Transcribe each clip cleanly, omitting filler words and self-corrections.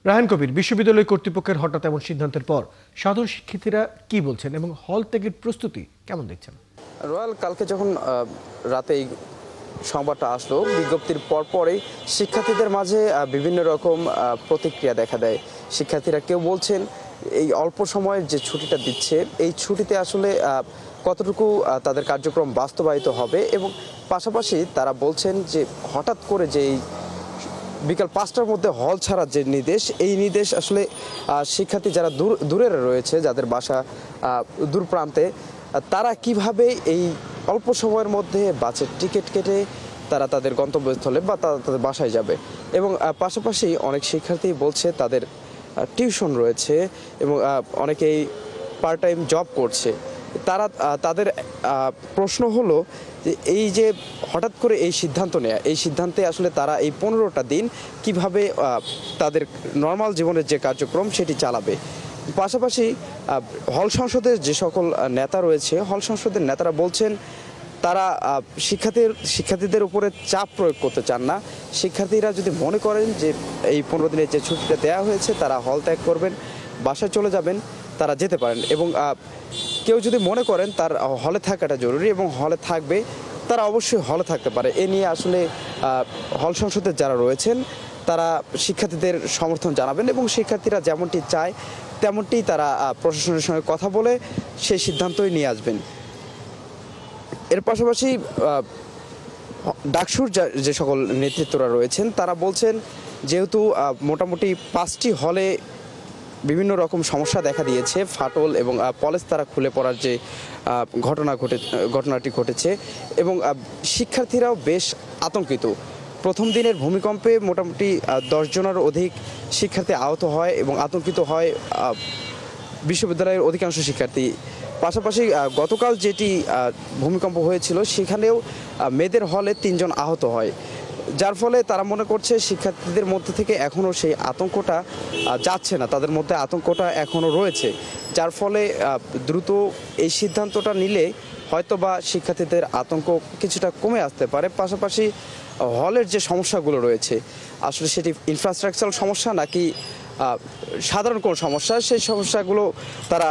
রায়হান কবির, বিশ্ববিদ্যালয় কর্তৃপক্ষের হঠাৎ এমন সিদ্ধান্তের পর সাধারণ শিক্ষার্থীরা কি বলছেন এবং হল ত্যাগের প্রস্তুতি কেমন দেখছেন? রয়্যাল কালকে যখন রাতে এই সংবাদটা আসলো, বিজ্ঞপ্তির পরপরই শিক্ষার্থীদের মাঝে বিভিন্ন রকম প্রতিক্রিয়া দেখা দেয়। শিক্ষার্থীরা কেউ বলছেন এই অল্প সময়ের যে ছুটিটা দিচ্ছে, এই ছুটিতে আসলে কতটুকু তাদের কার্যক্রম বাস্তবায়িত হবে, এবং পাশাপাশি তারা বলছেন যে হঠাৎ করে যে এই বিকাল 5টার মধ্যে হল ছাড়ার যে নির্দেশ, এই নির্দেশ আসলে শিক্ষার্থী যারা দূরে রয়েছে, যাদের বাসা দূর প্রান্তে, তারা কিভাবে এই অল্প সময়ের মধ্যে বাসের টিকিট কেটে তারা তাদের গন্তব্যস্থলে বা তাদের বাসায় যাবে। এবং পাশাপাশি অনেক শিক্ষার্থী বলছে তাদের টিউশন রয়েছে এবং অনেকেই পার্ট টাইম জব করছে। তাদের প্রশ্ন হলো যে এই যে হঠাৎ করে এই সিদ্ধান্ত নেয়া, এই সিদ্ধান্তে আসলে তারা এই 15টা দিন কিভাবে তাদের নর্মাল জীবনের যে কার্যক্রম সেটি চালাবে। পাশাপাশি হল সংসদের যে সকল নেতা রয়েছে, হল সংসদের নেতারা বলছেন তারা শিক্ষার্থীদের উপরে চাপ প্রয়োগ করতে চান না। শিক্ষার্থীরা যদি মনে করেন যে এই 15 দিনের যে ছুটিটা দেওয়া হয়েছে, তারা হল ত্যাগ করবেন, বাসায় চলে যাবেন, তারা যেতে পারেন। এবং কেউ যদি মনে করেন তার হলে থাকাটা জরুরি এবং হলে থাকবে, তারা অবশ্যই হলে থাকতে পারে। এ নিয়ে আসলে হল সংসদের যারা রয়েছেন তারা শিক্ষার্থীদের সমর্থন জানাবেন এবং শিক্ষার্থীরা যেমনটি চায় তেমনটি তারা প্রশাসনের সঙ্গে কথা বলে সেই সিদ্ধান্তই নিয়ে আসবেন। এর পাশাপাশি ডাকসুর যে সকল নেতৃত্বরা রয়েছেন তারা বলছেন যেহেতু মোটামুটি 5টি হলে বিভিন্ন রকম সমস্যা দেখা দিয়েছে, ফাটল এবং পলেস্তারা খুলে পড়ার যে ঘটনাটি ঘটেছে, এবং শিক্ষার্থীরাও বেশ আতঙ্কিত। প্রথম দিনের ভূমিকম্পে মোটামুটি 10 জনের অধিক শিক্ষার্থী আহত হয় এবং আতঙ্কিত হয় বিশ্ববিদ্যালয়ের অধিকাংশ শিক্ষার্থী। পাশাপাশি গতকাল যেটি ভূমিকম্প হয়েছিল সেখানেও মেয়েদের হলে 3 জন আহত হয়, যার ফলে তারা মনে করছে শিক্ষার্থীদের মধ্যে থেকে এখনও সেই আতঙ্কটা যাচ্ছে না, তাদের মধ্যে আতঙ্কটা এখনও রয়েছে। যার ফলে দ্রুত এই সিদ্ধান্তটা নিলে হয়তোবা শিক্ষার্থীদের আতঙ্ক কিছুটা কমে আসতে পারে। পাশাপাশি হলের যে সমস্যাগুলো রয়েছে, আসলে সেটি ইনফ্রাস্ট্রাকচারাল সমস্যা নাকি সাধারণ কোনো সমস্যা, সেই সমস্যাগুলো তারা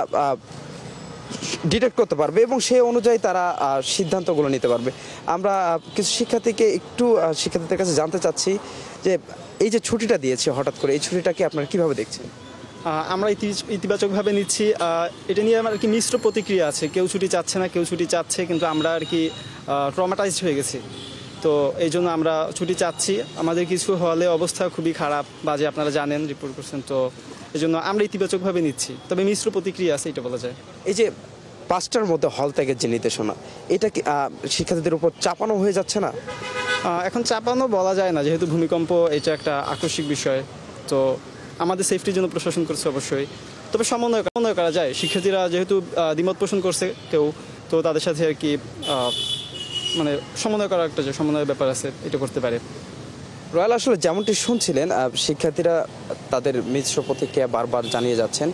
ডিটেক্ট করতে পারবে এবং সেই অনুযায়ী তারা সিদ্ধান্তগুলো নিতে পারবে। আমরা কিছু শিক্ষার্থীদের কাছে জানতে চাচ্ছি যে এই যে ছুটিটা দিয়েছে হঠাৎ করে, এই ছুটিটাকে আপনারা কীভাবে দেখছেন? আমরা ইতিবাচকভাবে নিচ্ছি। এটা নিয়ে আমার আর কি মিশ্র প্রতিক্রিয়া আছে। কেউ ছুটি চাচ্ছে না, কেউ ছুটি চাচ্ছে, কিন্তু আমরা আর কি ট্রমাটাইজড হয়ে গেছি। তো এই জন্য আমরা ছুটি চাচ্ছি। আমাদের কিছু হলে অবস্থা খুবই খারাপ, বাজে, আপনারা জানেন, রিপোর্ট করছেন। তো এই জন্য আমরা ইতিবাচকভাবে নিচ্ছি, তবে মিশ্র প্রতিক্রিয়া আছে, এটা বলা যায়। এই যে 5টার মধ্যে হল ত্যাগের যে নির্দেশনা, এটা কি শিক্ষার্থীদের উপর চাপানো হয়ে যাচ্ছে না? এখন চাপানো বলা যায় না, যেহেতু ভূমিকম্প এটা একটা আকস্মিক বিষয়। তো আমাদের সেফটির জন্য প্রশাসন করছে অবশ্যই, তবে সমন্বয় করা যায়। শিক্ষার্থীরা যেহেতু দ্বিমত পোষণ করছে কেউ, তো তাদের সাথে আর কি মানে সমন্বয় করার একটা যে সমন্বয়ের ব্যাপার আছে, এটা করতে পারে। রয়্যাল, আসলে যেমনটি শুনছিলেন, শিক্ষার্থীরা তাদের মিশ্র প্রতিক্রিয়া বারবার জানিয়ে যাচ্ছেন।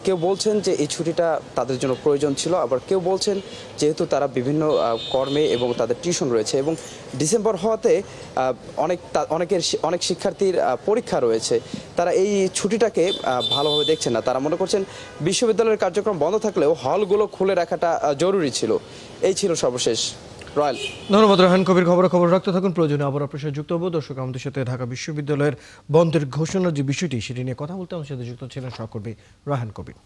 কেউ বলছেন যে এই ছুটিটা তাদের জন্য প্রয়োজন ছিল, আবার কেউ বলছেন যেহেতু তারা বিভিন্ন কর্মে এবং তাদের টিউশন রয়েছে এবং ডিসেম্বর হওয়াতে অনেক শিক্ষার্থীর পরীক্ষা রয়েছে, তারা এই ছুটিটাকে ভালোভাবে দেখছেন না। তারা মনে করছেন বিশ্ববিদ্যালয়ের কার্যক্রম বন্ধ থাকলেও হলগুলো খুলে রাখাটা জরুরি ছিল। এই ছিল সর্বশেষ। রয়্যাল, ধন্যবাদ রায়হান কবির। খবর রাখতে থাকুন, প্রয়োজনে আবার আপনার সাথে যুক্ত হবো। দর্শক, আমাদের সাথে ঢাকা বিশ্ববিদ্যালয়ের বন্ধের ঘোষণার যে বিষয়টি, সেটি নিয়ে কথা বলতে আমাদের সাথে যুক্ত ছিলেন সহকর্মী রায়হান কবির।